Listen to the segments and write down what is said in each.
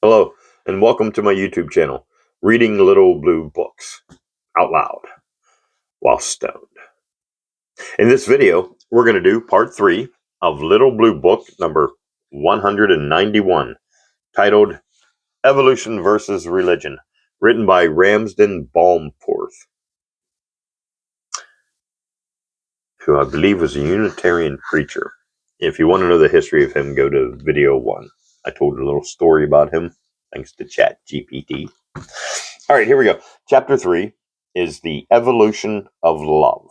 Hello, and welcome to my YouTube channel, Reading Little Blue Books Out Loud While Stoned. In this video, we're going to do part 3 of Little Blue Book number 191, titled Evolution Versus Religion, written by Ramsden Balmforth, who I believe was a Unitarian preacher. If you want to know the history of him, go to video 1. I told a little story about him, thanks to ChatGPT. All right, here we go. Chapter 3 is the evolution of love.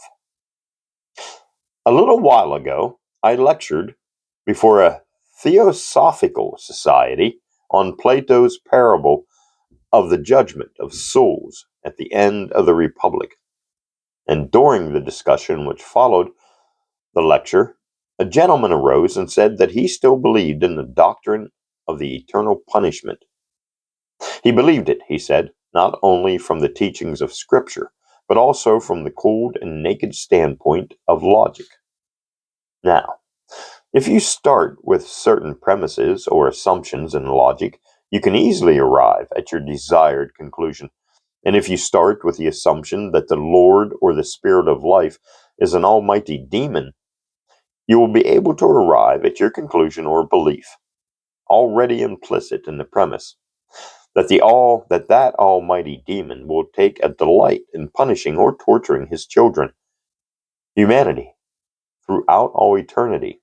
A little while ago, I lectured before a Theosophical Society on Plato's parable of the judgment of souls at the end of the Republic. And during the discussion which followed the lecture, a gentleman arose and said that he still believed in the doctrine of the eternal punishment. He believed it, he said, not only from the teachings of Scripture, but also from the cold and naked standpoint of logic. Now, if you start with certain premises or assumptions in logic, you can easily arrive at your desired conclusion. And if you start with the assumption that the Lord or the Spirit of life is an almighty demon, you will be able to arrive at your conclusion or belief, already implicit in the premise that almighty demon will take a delight in punishing or torturing his children, humanity, throughout all eternity.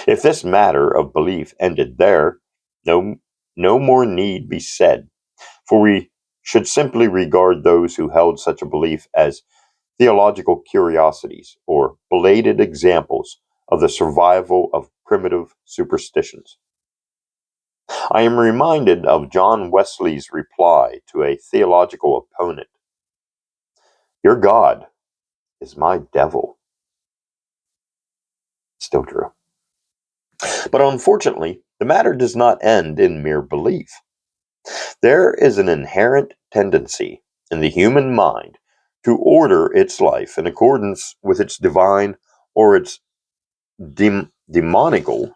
If this matter of belief ended there, no more need be said, for we should simply regard those who held such a belief as theological curiosities or belated examples of the survival of primitive superstitions. I am reminded of John Wesley's reply to a theological opponent. Your God is my devil. Still true. But unfortunately, the matter does not end in mere belief. There is an inherent tendency in the human mind to order its life in accordance with its divine or its demonical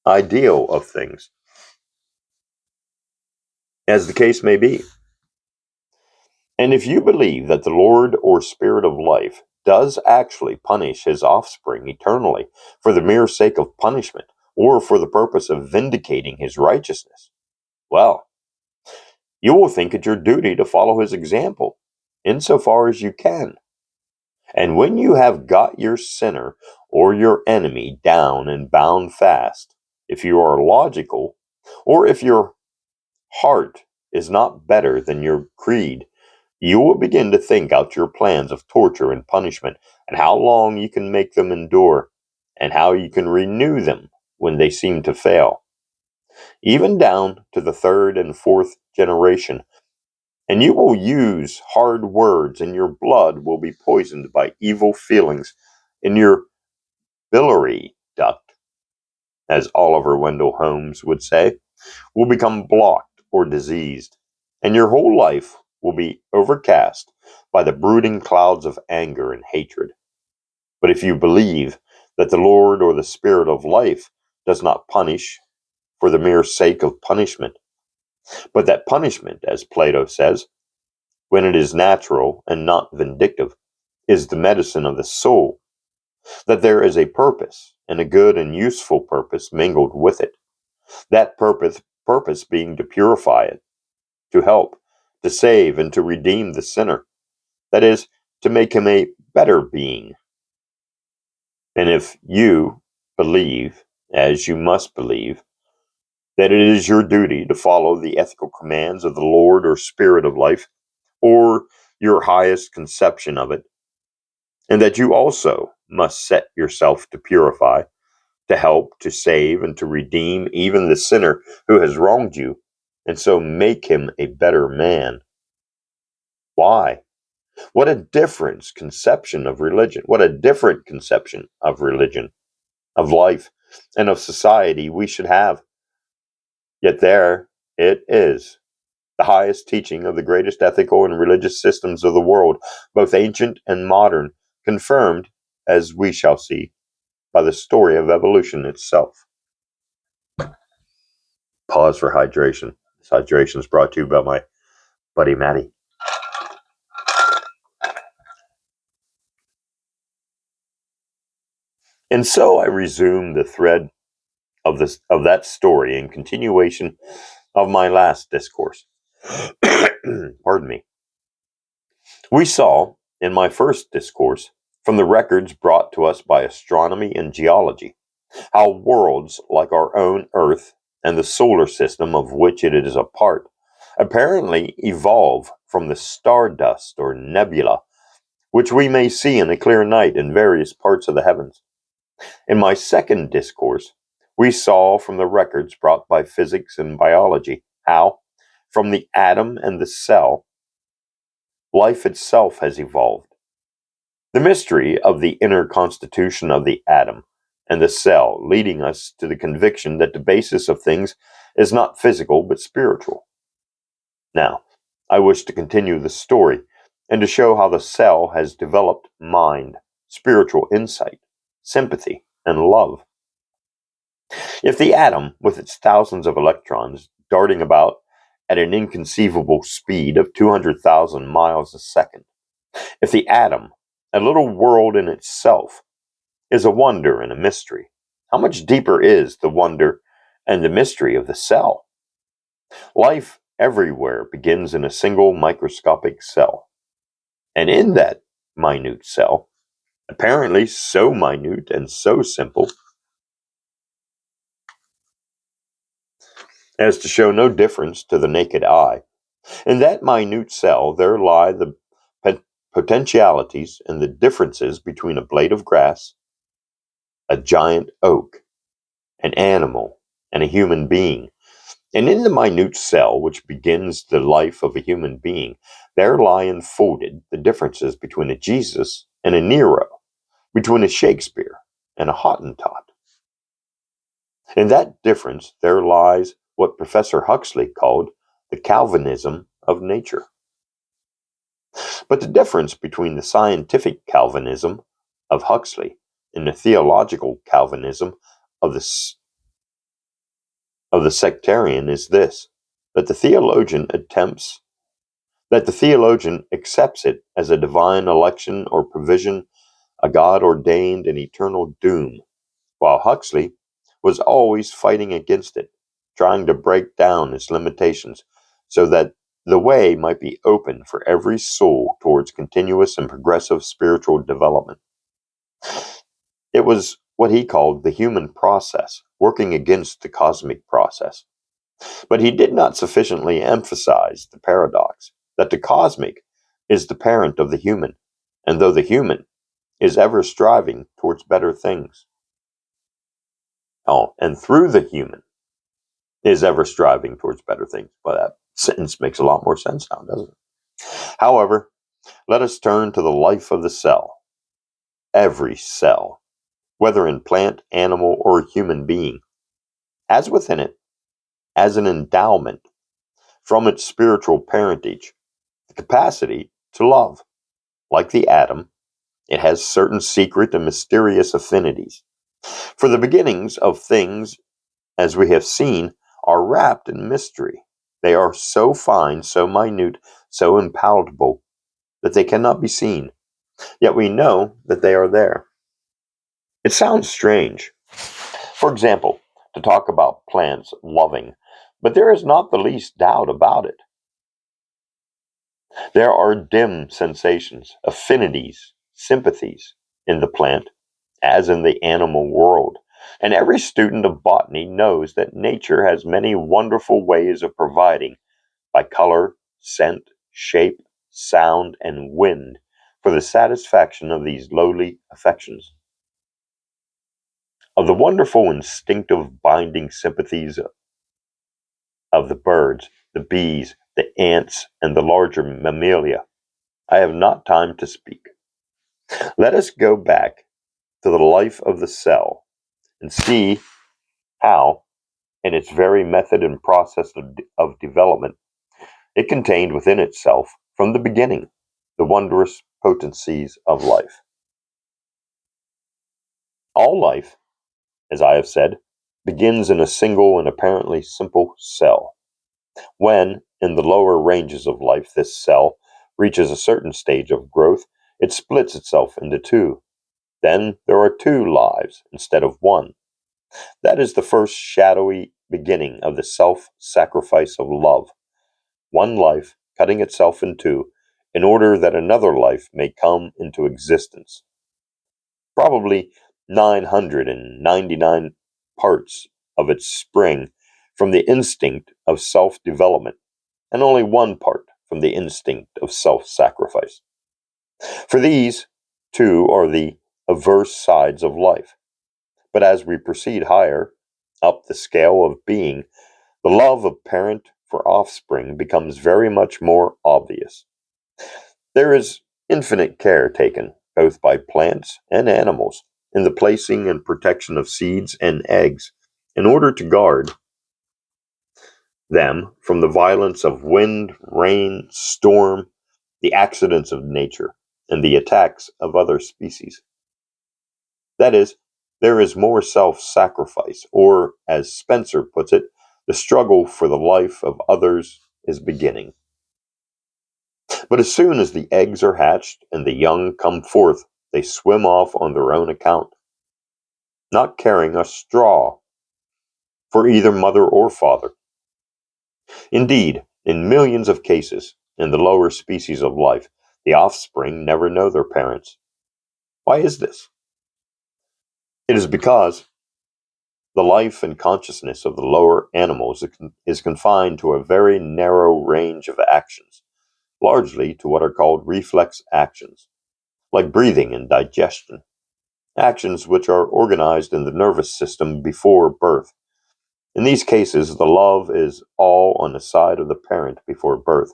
ideal of things, as the case may be. And if you believe that the Lord or Spirit of life does actually punish his offspring eternally for the mere sake of punishment or for the purpose of vindicating his righteousness, well, you will think it your duty to follow his example insofar as you can. And when you have got your sinner or your enemy down and bound fast, if you are logical, or if your heart is not better than your creed, you will begin to think out your plans of torture and punishment, and how long you can make them endure, and how you can renew them when they seem to fail, even down to the third and fourth generation. And you will use hard words, and your blood will be poisoned by evil feelings, and your biliary duct, as Oliver Wendell Holmes would say, will become blocked or diseased, and your whole life will be overcast by the brooding clouds of anger and hatred. But if you believe that the Lord or the Spirit of life does not punish for the mere sake of punishment, but that punishment, as Plato says, when it is natural and not vindictive, is the medicine of the soul, that there is a purpose, and a good and useful purpose mingled with it, that purpose being to purify it, to help, to save, and to redeem the sinner, that is, to make him a better being. And if you believe, as you must believe, that it is your duty to follow the ethical commands of the Lord or Spirit of life, or your highest conception of it, and that you also must set yourself to purify, to help, to save, and to redeem even the sinner who has wronged you, and so make him a better man. Why? What a different conception of religion. What a different conception of religion, of life, and of society we should have. Yet there it is, the highest teaching of the greatest ethical and religious systems of the world, both ancient and modern, confirmed, as we shall see, by the story of evolution itself. Pause for hydration. This hydration is brought to you by my buddy Matty. And so I resume the thread of that story in continuation of my last discourse. Pardon me. We saw in my first discourse, from the records brought to us by astronomy and geology, how worlds like our own Earth and the solar system of which it is a part apparently evolve from the stardust or nebula which we may see in a clear night in various parts of the heavens. In my second discourse, we saw from the records brought by physics and biology how, from the atom and the cell, life itself has evolved. The mystery of the inner constitution of the atom and the cell leading us to the conviction that the basis of things is not physical but spiritual. Now, I wish to continue the story and to show how the cell has developed mind, spiritual insight, sympathy, and love. If the atom, with its thousands of electrons darting about at an inconceivable speed of 200,000 miles a second, if the atom, a little world in itself, is a wonder and a mystery, how much deeper is the wonder and the mystery of the cell? Life everywhere begins in a single microscopic cell. And in that minute cell, apparently so minute and so simple as to show no difference to the naked eye, in that minute cell there lie the potentialities and the differences between a blade of grass, a giant oak, an animal, and a human being. And in the minute cell which begins the life of a human being, there lie enfolded the differences between a Jesus and a Nero, between a Shakespeare and a Hottentot. In that difference there lies what Professor Huxley called the Calvinism of nature. But the difference between the scientific Calvinism of Huxley and the theological Calvinism of the sectarian is this, that the theologian accepts it as a divine election or provision, a God-ordained and eternal doom, while Huxley was always fighting against it, trying to break down its limitations so that the way might be open for every soul towards continuous and progressive spiritual development. It was what he called the human process, working against the cosmic process. But he did not sufficiently emphasize the paradox that the cosmic is the parent of the human, and though the human is ever striving towards better things. Oh, and through the human is ever striving towards better things. Well, that sentence makes a lot more sense now, doesn't it? However, let us turn to the life of the cell. Every cell, whether in plant, animal, or human being, has within it, as an endowment from its spiritual parentage, the capacity to love. Like the atom, it has certain secret and mysterious affinities. For the beginnings of things, as we have seen, are wrapped in mystery. They are so fine, so minute, so impalpable, that they cannot be seen. Yet we know that they are there. It sounds strange, for example, to talk about plants loving, but there is not the least doubt about it. There are dim sensations, affinities, sympathies in the plant, as in the animal world. And every student of botany knows that nature has many wonderful ways of providing, by color, scent, shape, sound, and wind, for the satisfaction of these lowly affections. Of the wonderful instinctive binding sympathies of the birds, the bees, the ants, and the larger mammalia, I have not time to speak. Let us go back to the life of the cell and see how, in its very method and process of development, it contained within itself, from the beginning, the wondrous potencies of life. All life, as I have said, begins in a single and apparently simple cell. When, in the lower ranges of life, this cell reaches a certain stage of growth, it splits itself into two. Then there are two lives instead of one. That is the first shadowy beginning of the self-sacrifice of love. One life cutting itself in two in order that another life may come into existence. Probably 999 parts of its spring from the instinct of self-development, and only one part from the instinct of self-sacrifice. For these two are the averse sides of life. But as we proceed higher, up the scale of being, the love of parent for offspring becomes very much more obvious. There is infinite care taken, both by plants and animals, in the placing and protection of seeds and eggs, in order to guard them from the violence of wind, rain, storm, the accidents of nature, and the attacks of other species. That is, there is more self-sacrifice, or, as Spencer puts it, the struggle for the life of others is beginning. But as soon as the eggs are hatched and the young come forth, they swim off on their own account, not caring a straw for either mother or father. Indeed, in millions of cases, in the lower species of life, the offspring never know their parents. Why is this? It is because the life and consciousness of the lower animals is confined to a very narrow range of actions, largely to what are called reflex actions, like breathing and digestion, actions which are organized in the nervous system before birth. In these cases, the love is all on the side of the parent before birth.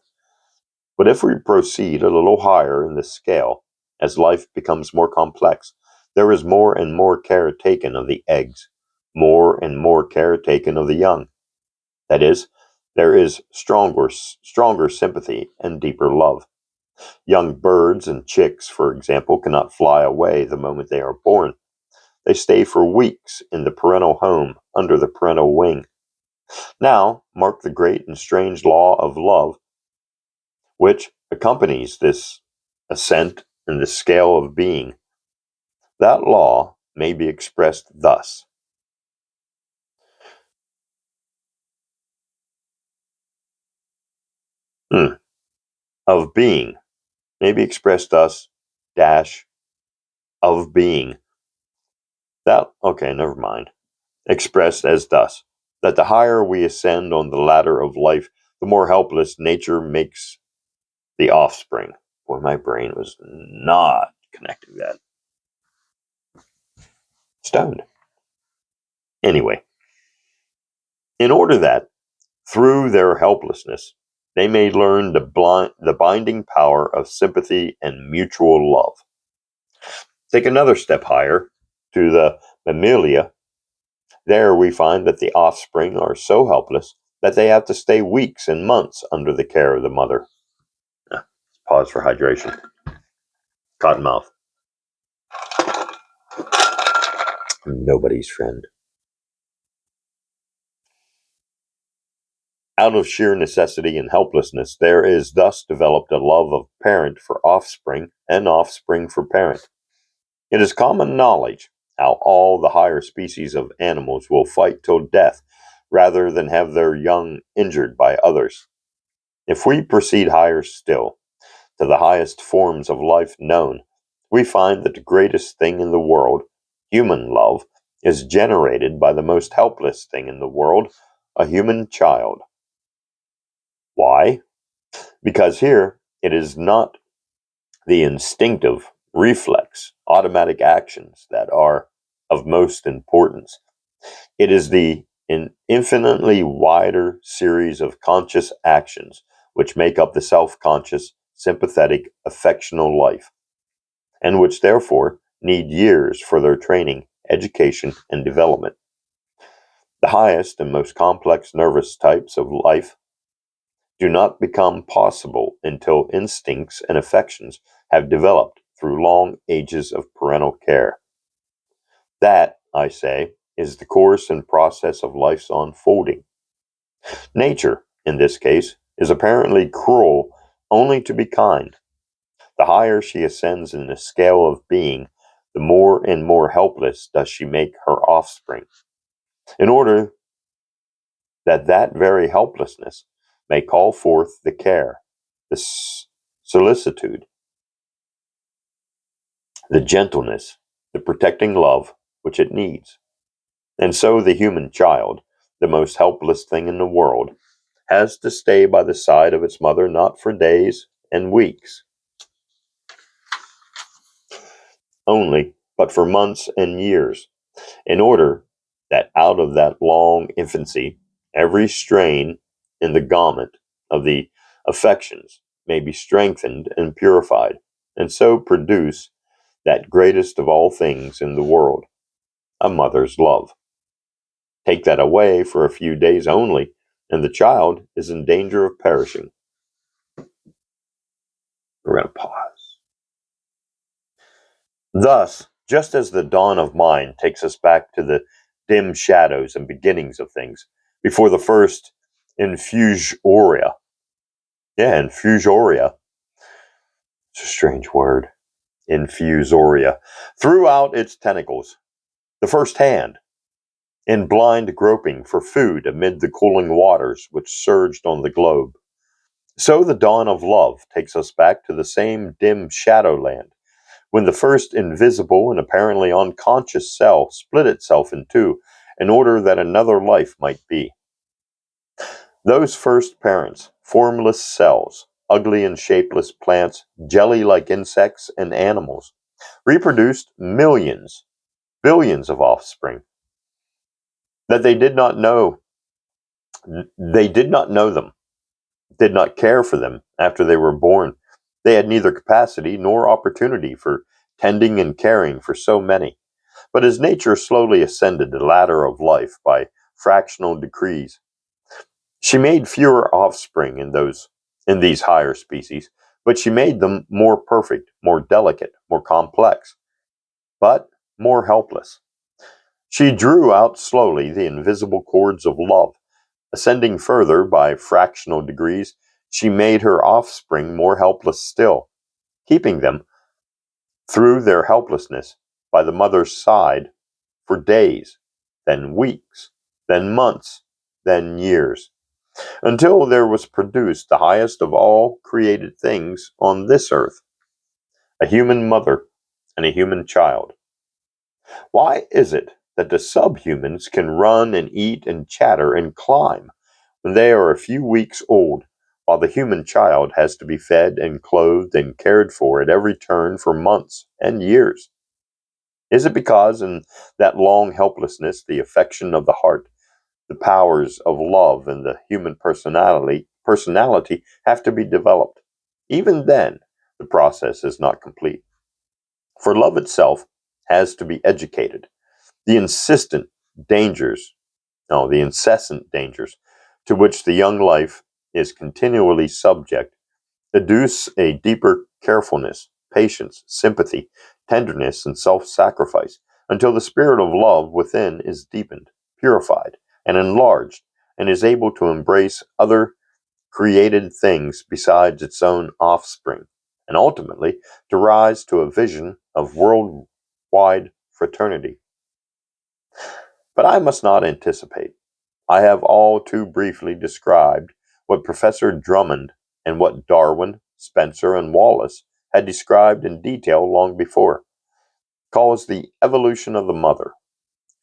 But if we proceed a little higher in the scale, as life becomes more complex, there is more and more care taken of the eggs, more and more care taken of the young. That is, there is stronger sympathy and deeper love. Young birds and chicks, for example, cannot fly away the moment they are born. They stay for weeks in the parental home, under the parental wing. Now, mark the great and strange law of love, which accompanies this ascent in the scale of being. That law may be expressed thus. Of being may be expressed thus, dash, of being. Okay, never mind. Expressed as thus, that the higher we ascend on the ladder of life, the more helpless nature makes the offspring. Boy, my brain was not connecting that. Stoned. Anyway, in order that, through their helplessness, they may learn the binding power of sympathy and mutual love. Take another step higher to the mammalia. There we find that the offspring are so helpless that they have to stay weeks and months under the care of the mother. Pause for hydration. Cottonmouth. Nobody's friend. Out of sheer necessity and helplessness, there is thus developed a love of parent for offspring and offspring for parent. It is common knowledge how all the higher species of animals will fight till death rather than have their young injured by others. If we proceed higher still, to the highest forms of life known, we find that the greatest thing in the world, human love, is generated by the most helpless thing in the world, a human child. Why? Because here it is not the instinctive, reflex, automatic actions that are of most importance. It is an infinitely wider series of conscious actions which make up the self-conscious, sympathetic, affectional life, and which therefore need years for their training, education, and development. The highest and most complex nervous types of life do not become possible until instincts and affections have developed through long ages of parental care. That, I say, is the course and process of life's unfolding. Nature, in this case, is apparently cruel only to be kind. The higher she ascends in the scale of being, the more and more helpless does she make her offspring, in order that very helplessness may call forth the care, the solicitude, the gentleness, the protecting love which it needs. And so the human child, the most helpless thing in the world, has to stay by the side of its mother not for days and weeks only, but for months and years, in order that out of that long infancy, every strain in the garment of the affections may be strengthened and purified, and so produce that greatest of all things in the world, a mother's love. Take that away for a few days only, and the child is in danger of perishing. We're going to pause. Thus, just as the dawn of mind takes us back to the dim shadows and beginnings of things, before the first infusoria. Yeah, infusoria. It's a strange word. Infusoria. Threw out its tentacles. The first hand, in blind groping for food amid the cooling waters which surged on the globe. So the dawn of love takes us back to the same dim shadowland, when the first invisible and apparently unconscious cell split itself in two in order that another life might be. Those first parents, formless cells, ugly and shapeless plants, jelly-like insects and animals, reproduced millions, billions of offspring that they did not know. They did not know them, did not care for them after they were born. They had neither capacity nor opportunity for tending and caring for so many. But as nature slowly ascended the ladder of life by fractional decrees, she made fewer offspring in these higher species, but she made them more perfect, more delicate, more complex, but more helpless. She drew out slowly the invisible cords of love. Ascending further by fractional degrees, she made her offspring more helpless still, keeping them, through their helplessness, by the mother's side for days, then weeks, then months, then years, until there was produced the highest of all created things on this earth, a human mother and a human child. Why is it that the subhumans can run and eat and chatter and climb when they are a few weeks old, while the human child has to be fed and clothed and cared for at every turn for months and years? Is it because in that long helplessness the affection of the heart, the powers of love, and the human personality have to be developed? Even then, the process is not complete. For love itself has to be educated. The insistent dangers, no, the incessant dangers to which the young life is continually subject deduce a deeper carefulness, patience, sympathy, tenderness, and self-sacrifice, until the spirit of love within is deepened, purified, and enlarged, and is able to embrace other created things besides its own offspring, and ultimately to rise to a vision of worldwide fraternity. But I must not anticipate. I have all too briefly described what Professor Drummond and what Darwin, Spencer, and Wallace had described in detail long before, calls the evolution of the mother.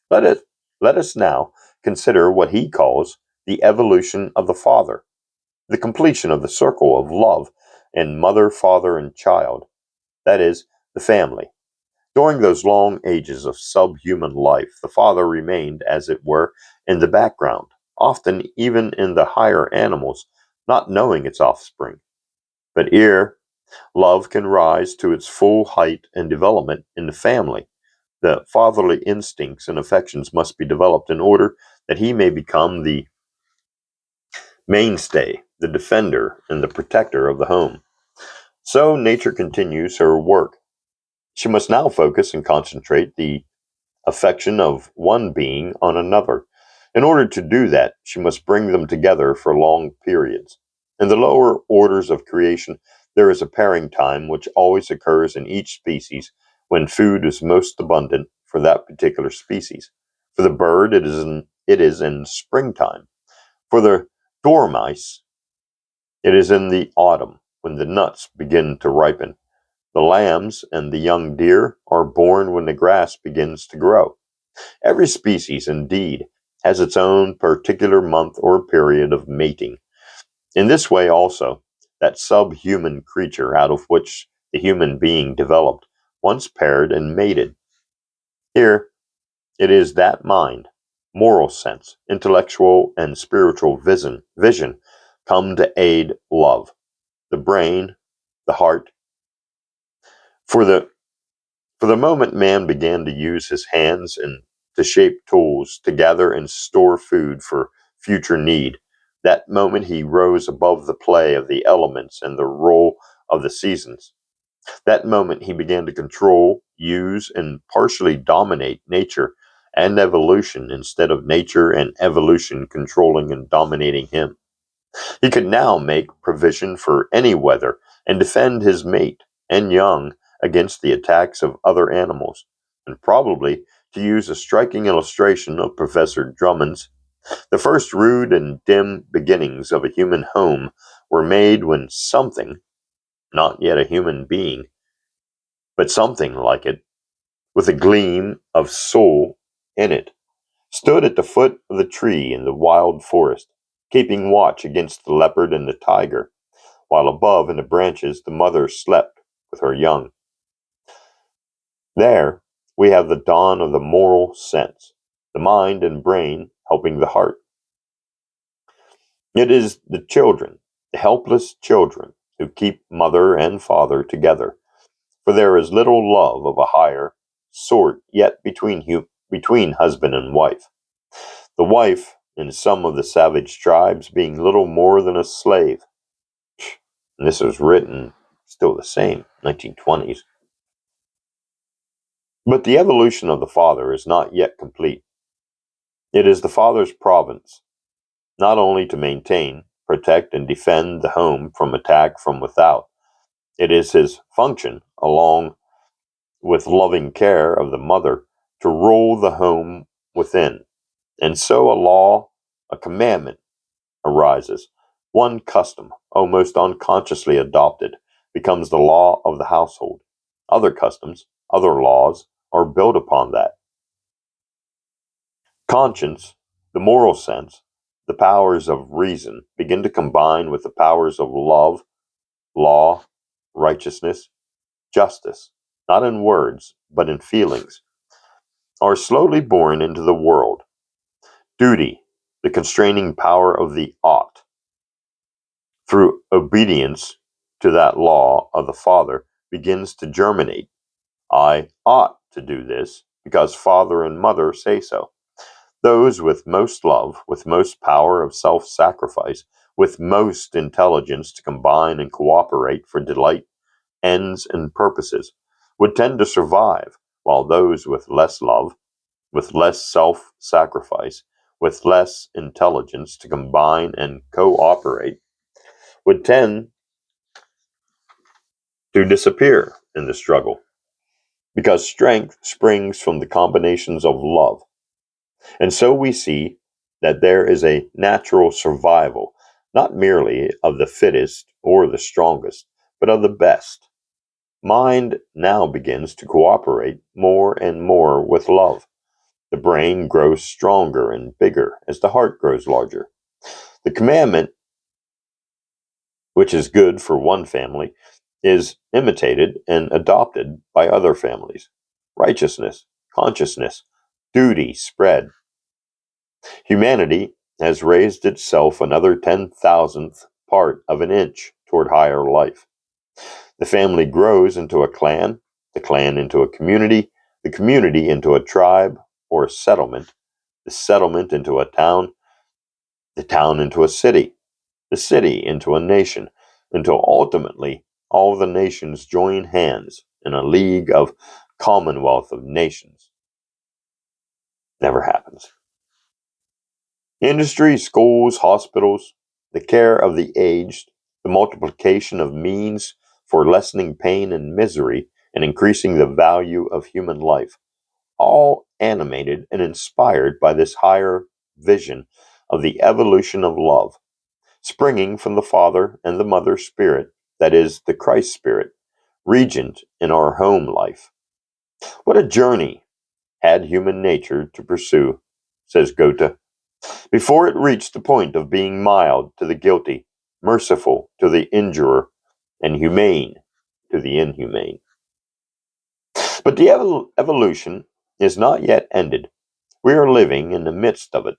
Let us now consider what he calls the evolution of the father, the completion of the circle of love in mother, father, and child, that is, the family. During those long ages of subhuman life, the father remained, as it were, in the background, often even in the higher animals, not knowing its offspring. But ere love can rise to its full height and development in the family, the fatherly instincts and affections must be developed in order that he may become the mainstay, the defender, and the protector of the home. So nature continues her work. She must now focus and concentrate the affection of one being on another. In order to do that, she must bring them together for long periods. In the lower orders of creation, there is a pairing time which always occurs in each species when food is most abundant for that particular species. For the bird, it is in springtime. For the dormice, it is in the autumn when the nuts begin to ripen. The lambs and the young deer are born when the grass begins to grow. Every species, indeed, has its own particular month or period of mating. In this way, also, that subhuman creature out of which the human being developed once paired and mated. Here, it is that mind, moral sense, intellectual and spiritual vision come to aid love, the brain, the heart. For the For the moment man began to use his hands and to shape tools, to gather and store food for future need, that moment he rose above the play of the elements and the roll of the seasons. That moment he began to control, use, and partially dominate nature and evolution instead of nature and evolution controlling and dominating him. He could now make provision for any weather and defend his mate and young against the attacks of other animals. And probably, to use a striking illustration of Professor Drummond's, the first rude and dim beginnings of a human home were made when something, not yet a human being, but something like it, with a gleam of soul in it, stood at the foot of the tree in the wild forest, keeping watch against the leopard and the tiger, while above in the branches the mother slept with her young. There we have the dawn of the moral sense, the mind and brain helping the heart. It is the children, the helpless children, who keep mother and father together, for there is little love of a higher sort yet between husband and wife. The wife, in some of the savage tribes, being little more than a slave. And this was written still the same, 1920s. But the evolution of the father is not yet complete. It is the father's province, not only to maintain, protect, and defend the home from attack from without. It is his function, along with loving care of the mother, to rule the home within. And so a law, a commandment, arises. One custom, almost unconsciously adopted, becomes the law of the household. Other customs, other laws, are built upon that. Conscience, the moral sense, the powers of reason begin to combine with the powers of love, law, righteousness, justice, not in words, but in feelings, are slowly born into the world. Duty, the constraining power of the ought, through obedience to that law of the Father, begins to germinate. I ought to do this because father and mother say so. Those with most love, with most power of self sacrifice, with most intelligence to combine and cooperate for delight, ends, and purposes, would tend to survive, while those with less love, with less self sacrifice, with less intelligence to combine and cooperate, would tend to disappear in the struggle, because strength springs from the combinations of love. And so we see that there is a natural survival, not merely of the fittest or the strongest, but of the best. Mind now begins to cooperate more and more with love. The brain grows stronger and bigger as the heart grows larger. The commandment, which is good for one family, is imitated and adopted by other families. Righteousness, consciousness, duty spread. Humanity has raised itself another 10,000th part of an inch toward higher life. The family grows into a clan, the clan into a community, the community into a tribe or a settlement, the settlement into a town, the town into a city, the city into a nation, until ultimately all the nations join hands in a league of commonwealth of nations. Never happens. Industry, schools, hospitals, the care of the aged, the multiplication of means for lessening pain and misery and increasing the value of human life, all animated and inspired by this higher vision of the evolution of love, springing from the Father and the Mother Spirit, that is, the Christ Spirit, regent in our home life. What a journey had human nature to pursue, says Goethe, before it reached the point of being mild to the guilty, merciful to the injurer, and humane to the inhumane. But the evolution is not yet ended. We are living in the midst of it.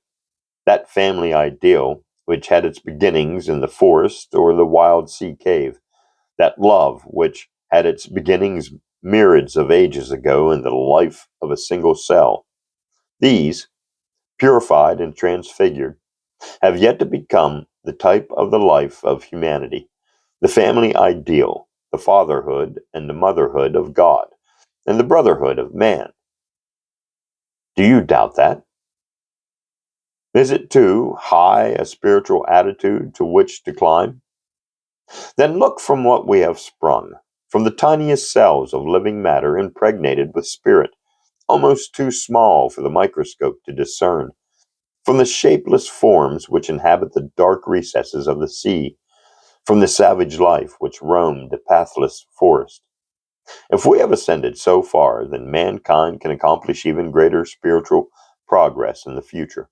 That family ideal, which had its beginnings in the forest or the wild sea cave, that love, which had its beginnings myriads of ages ago in the life of a single cell, these, purified and transfigured, have yet to become the type of the life of humanity, the family ideal, the fatherhood and the motherhood of God, and the brotherhood of man. Do you doubt that? Is it too high a spiritual attitude to which to climb? Then look from what we have sprung, from the tiniest cells of living matter impregnated with spirit, almost too small for the microscope to discern, from the shapeless forms which inhabit the dark recesses of the sea, from the savage life which roamed the pathless forest. If we have ascended so far, then mankind can accomplish even greater spiritual progress in the future,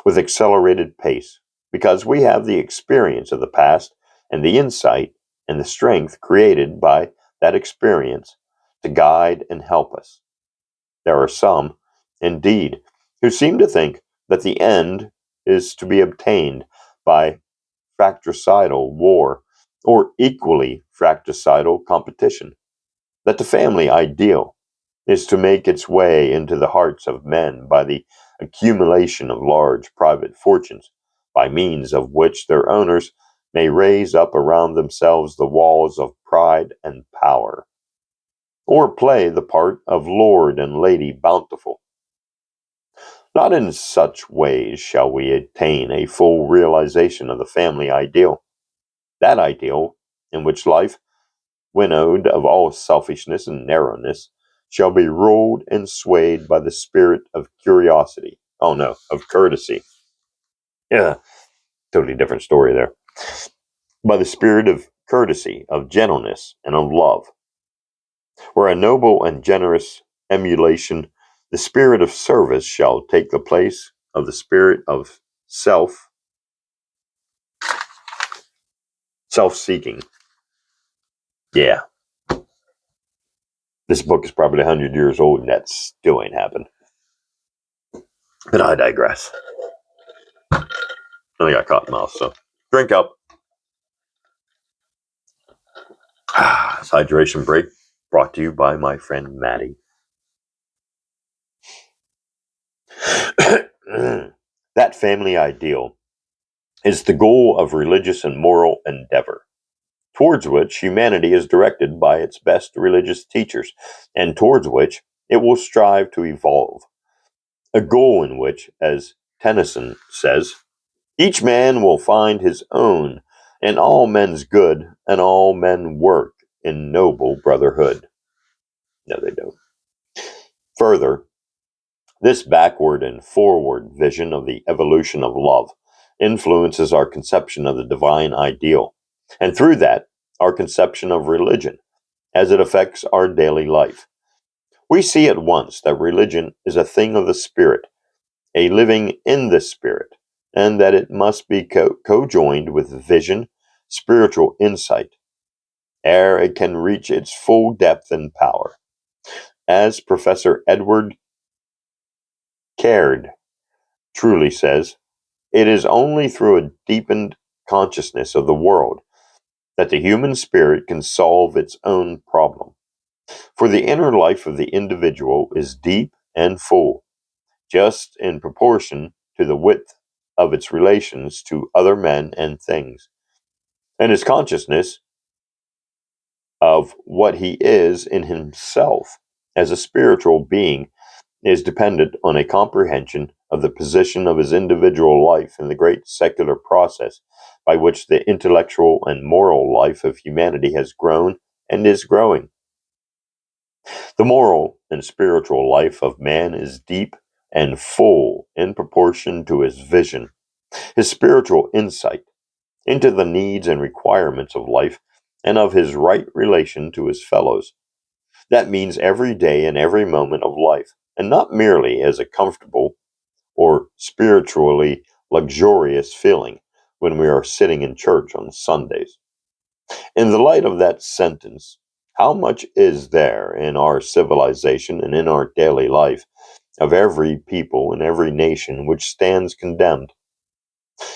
with accelerated pace, because we have the experience of the past and the insight and the strength created by that experience to guide and help us. There are some, indeed, who seem to think that the end is to be obtained by fratricidal war or equally fratricidal competition, that the family ideal is to make its way into the hearts of men by the accumulation of large private fortunes, by means of which their owners may raise up around themselves the walls of pride and power, or play the part of Lord and Lady Bountiful. Not in such ways shall we attain a full realization of the family ideal, that ideal in which life, winnowed of all selfishness and narrowness, shall be ruled and swayed by the spirit of curiosity. Oh no, of courtesy. Yeah, totally different story there. By the spirit of courtesy, of gentleness, and of love, where a noble and generous emulation, the spirit of service shall take the place of the spirit of self-seeking. Yeah, this book is probably 100 years old and that still ain't happened. But I digress. I got cotton mouth, so drink up. This hydration break brought to you by my friend Maddie. That family ideal is the goal of religious and moral endeavor, towards which humanity is directed by its best religious teachers, and towards which it will strive to evolve. A goal in which, as Tennyson says, each man will find his own, and all men's good, and all men work in noble brotherhood. No, they don't. Further, this backward and forward vision of the evolution of love influences our conception of the divine ideal, and through that, our conception of religion, as it affects our daily life. We see at once that religion is a thing of the Spirit, a living in the Spirit, and that it must be co-joined with vision, spiritual insight, ere it can reach its full depth and power. As Professor Edward Caird truly says, it is only through a deepened consciousness of the world that the human spirit can solve its own problem. For the inner life of the individual is deep and full, just in proportion to the width of its relations to other men and things, and his consciousness of what he is in himself as a spiritual being is dependent on a comprehension of the position of his individual life in the great secular process by which the intellectual and moral life of humanity has grown and is growing. The moral and spiritual life of man is deep and full in proportion to his vision, his spiritual insight into the needs and requirements of life and of his right relation to his fellows. That means every day and every moment of life, and not merely as a comfortable or spiritually luxurious feeling when we are sitting in church on Sundays. In the light of that sentence, how much is there in our civilization and in our daily life of every people and every nation which stands condemned?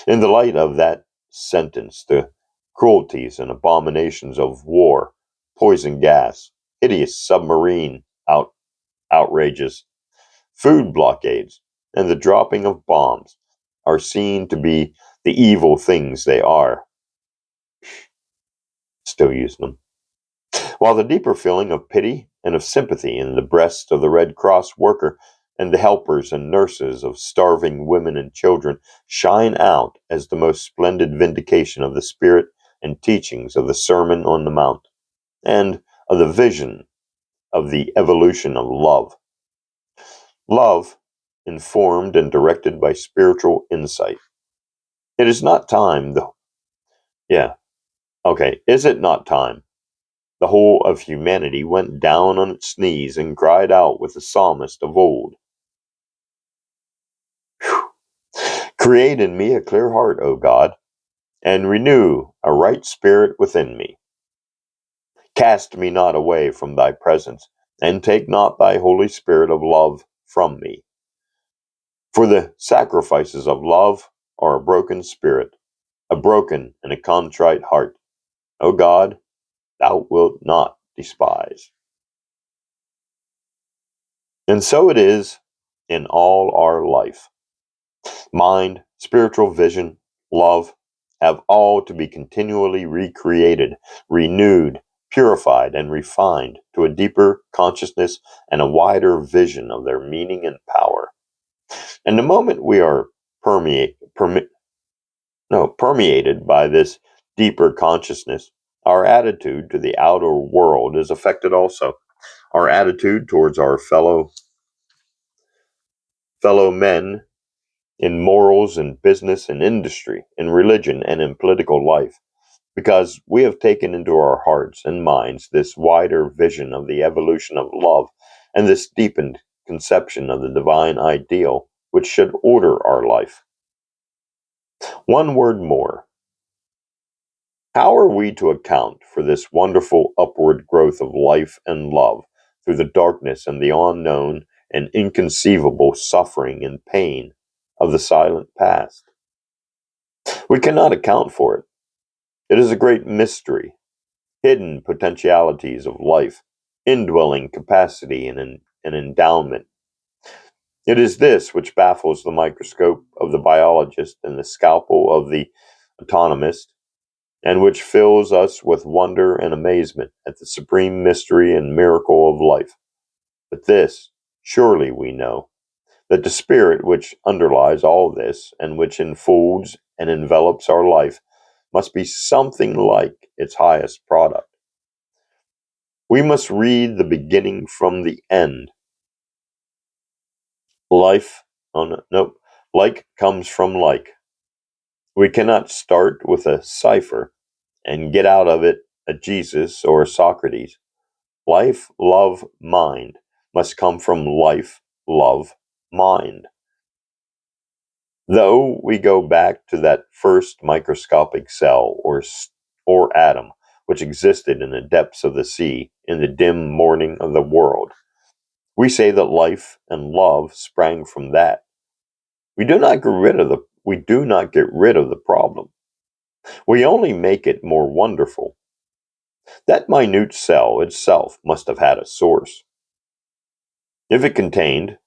In the light of that sentence, the cruelties and abominations of war, poison gas, hideous submarine outrages, food blockades, and the dropping of bombs are seen to be the evil things they are. Still using them. While the deeper feeling of pity and of sympathy in the breast of the Red Cross worker and the helpers and nurses of starving women and children shine out as the most splendid vindication of the spirit and teachings of the Sermon on the Mount and of the vision of the evolution of love. Love, informed and directed by spiritual insight. It is not time, though. Yeah, okay. Is it not time? The whole of humanity went down on its knees and cried out with the psalmist of old. Whew. Create in me a clear heart, O God, and renew a right spirit within me. Cast me not away from thy presence, and take not thy Holy Spirit of love from me. For the sacrifices of love are a broken spirit, a broken and a contrite heart. O God, thou wilt not despise. And so it is in all our life. Mind, spiritual vision, love have all to be continually recreated, renewed, purified, and refined to a deeper consciousness and a wider vision of their meaning and power. And the moment we are permeated by this deeper consciousness, our attitude to the outer world is affected also. Our attitude towards our fellow men in morals and business and industry, in religion and in political life, because we have taken into our hearts and minds this wider vision of the evolution of love and this deepened conception of the divine ideal which should order our life. One word more. How are we to account for this wonderful upward growth of life and love through the darkness and the unknown and inconceivable suffering and pain of the silent past? We cannot account for it. It is a great mystery, hidden potentialities of life, indwelling capacity and an endowment. It is this which baffles the microscope of the biologist and the scalpel of the autonomist, and which fills us with wonder and amazement at the supreme mystery and miracle of life. But this, surely we know, that the spirit which underlies all this and which enfolds and envelops our life must be something like its highest product. We must read the beginning from the end. Like comes from like. We cannot start with a cipher and get out of it a Jesus or a Socrates. Life, love, mind must come from life, love, mind. Though we go back to that first microscopic cell or atom which existed in the depths of the sea in the dim morning of the world, we say that life and love sprang from that. We do not get rid of the problem. We only make it more wonderful. That minute cell itself must have had a source. If it contained,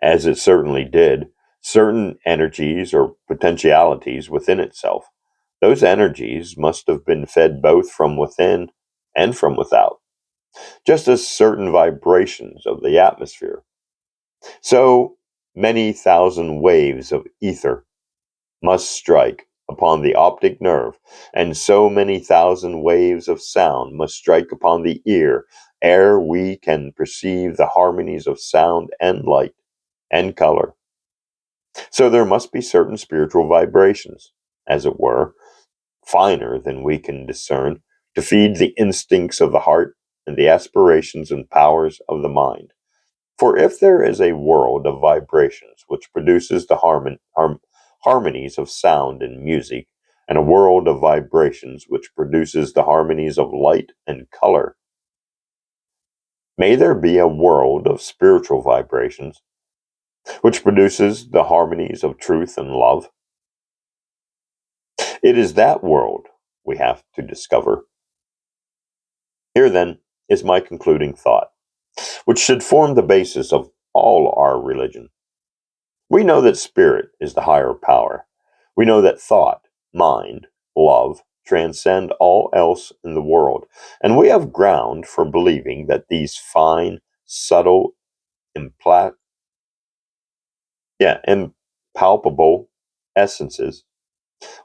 as it certainly did, certain energies or potentialities within itself, those energies must have been fed both from within and from without, just as certain vibrations of the atmosphere So many thousand waves of ether must strike upon the optic nerve, and so many thousand waves of sound must strike upon the ear, ere we can perceive the harmonies of sound and light and color. So there must be certain spiritual vibrations, as it were, finer than we can discern, to feed the instincts of the heart and the aspirations and powers of the mind. For if there is a world of vibrations which produces the harmonies of sound and music, and a world of vibrations which produces the harmonies of light and color, may there be a world of spiritual vibrations which produces the harmonies of truth and love? It is that world we have to discover. Here, then, is my concluding thought, which should form the basis of all our religion. We know that spirit is the higher power. We know that thought, mind, love transcend all else in the world. And we have ground for believing that these fine, subtle, impalpable essences,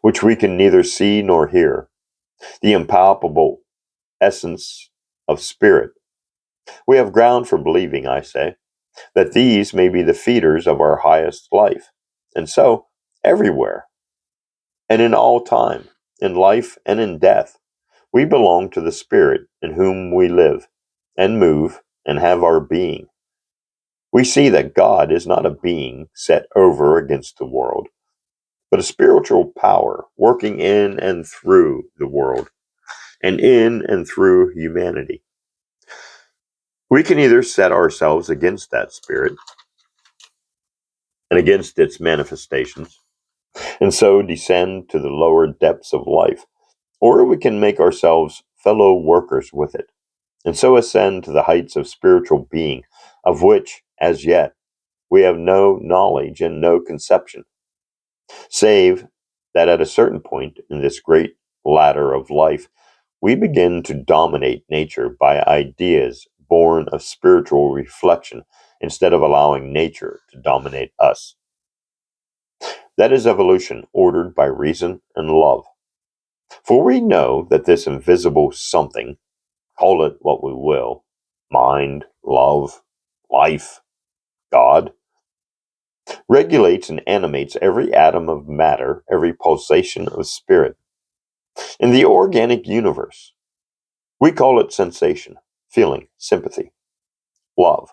which we can neither see nor hear, the impalpable essence of spirit, we have ground for believing, I say, that these may be the feeders of our highest life. And so, everywhere, and in all time, in life and in death, we belong to the Spirit in whom we live, and move, and have our being. We see that God is not a being set over against the world, but a spiritual power working in and through the world, and in and through humanity. We can either set ourselves against that Spirit and against its manifestations, and so descend to the lower depths of life, or we can make ourselves fellow workers with it, and so ascend to the heights of spiritual being, of which, as yet, we have no knowledge and no conception, save that at a certain point in this great ladder of life, we begin to dominate nature by ideas born of spiritual reflection instead of allowing nature to dominate us. That is evolution ordered by reason and love. For we know that this invisible something, call it what we will, mind, love, life, God, regulates and animates every atom of matter, every pulsation of spirit. In the organic universe, we call it sensation, feeling, sympathy, love.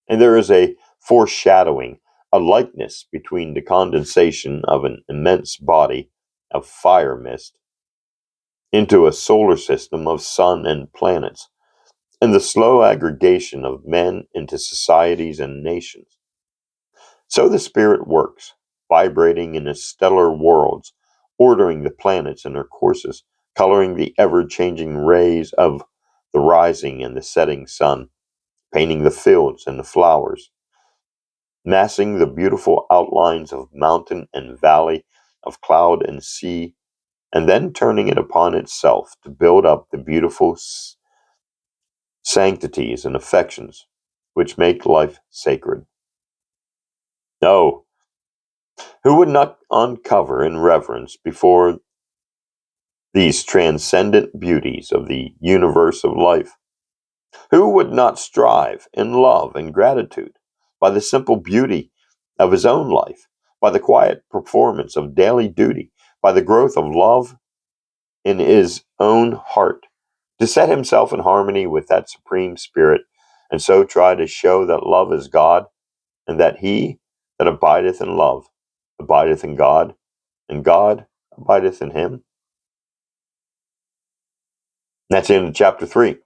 And there is a foreshadowing, a likeness between the condensation of an immense body of fire mist into a solar system of sun and planets, and the slow aggregation of men into societies and nations. So the Spirit works, vibrating in its stellar worlds, ordering the planets in their courses, coloring the ever-changing rays of the rising and the setting sun, painting the fields and the flowers, massing the beautiful outlines of mountain and valley, of cloud and sea, and then turning it upon itself to build up the beautiful sanctities and affections which make life sacred. No, who would not uncover in reverence before these transcendent beauties of the universe of life? Who would not strive in love and gratitude by the simple beauty of his own life, by the quiet performance of daily duty, by the growth of love in his own heart, to set himself in harmony with that supreme spirit, and so try to show that love is God, and that he that abideth in love abideth in God, and God abideth in him? And that's in chapter 3.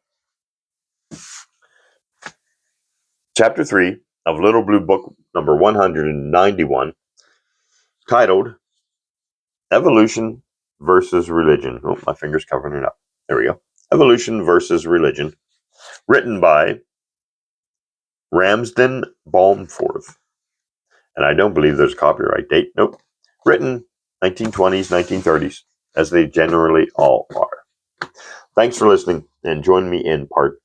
Chapter 3 of Little Blue Book number 191, titled Evolution versus Religion. Oh, my finger's covering it up. There we go. Evolution versus Religion, written by Ramsden Balmforth. And I don't believe there's a copyright date. Nope. Written 1920s, 1930s, as they generally all are. Thanks for listening, and join me in part